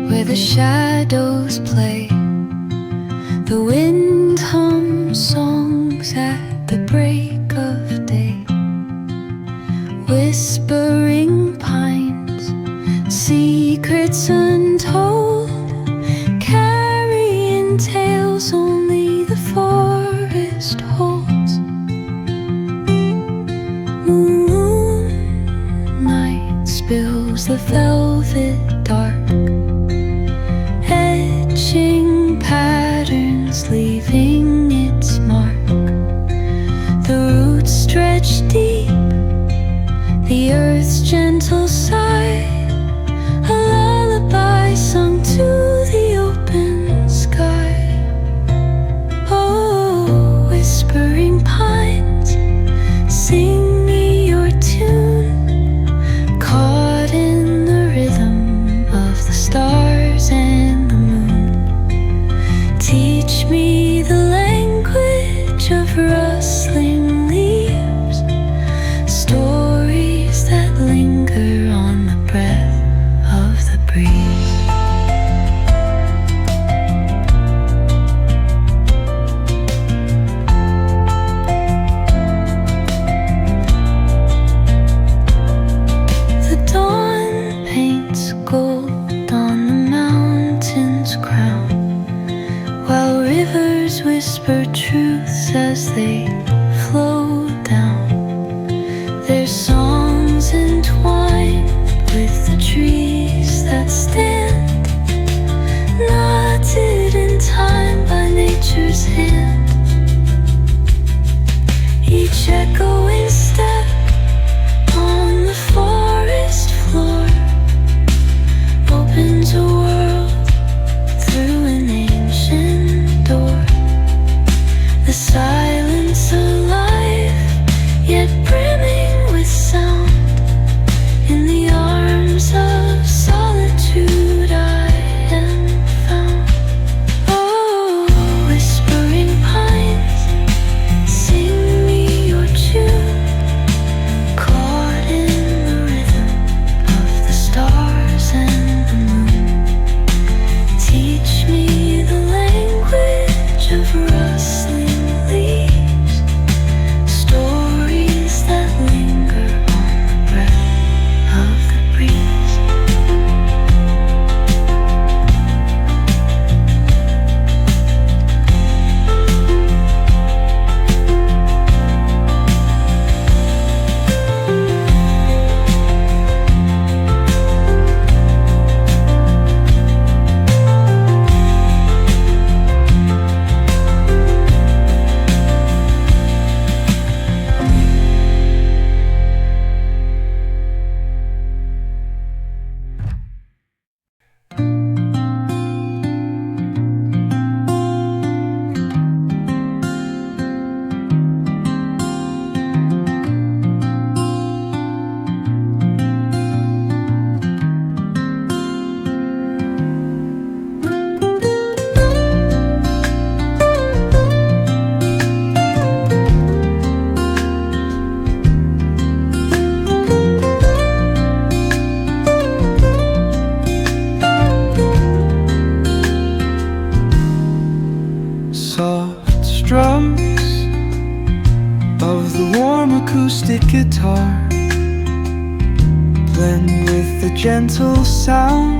where the shadows play. The wind hums songs at the break of day. Whispering pines, secrets untold, carrying tales only the forest holds. Moonlight spills the velvet dark, etching patterns, leaving its mark. The roots stretch deep, the earth's gentle sigh, a lullaby sung to the open sky. Oh, whispering pines, sing me your tune, caught in the rhythm of the stars and the moon. Teach me the language of rustling leaves, stories that linger on the breath of the breeze. The dawn paints gold on the mountain's crown, while rivers whisper truths as they flow down. Their songs entwined with the trees that stand, knotted in time by nature's hand. Each echoing step on the forest floor opens a world through an ancient door. The silence alive, yet brimming with sound. In the arms of solitude I am found. Oh, whispering pines, sing me your tune, caught in the rhythm of the stars and the moon. Teach me the language of rustling leaves, stories that linger on the breath of the breeze. Soft strums of the warm acoustic guitar blend with the gentle sound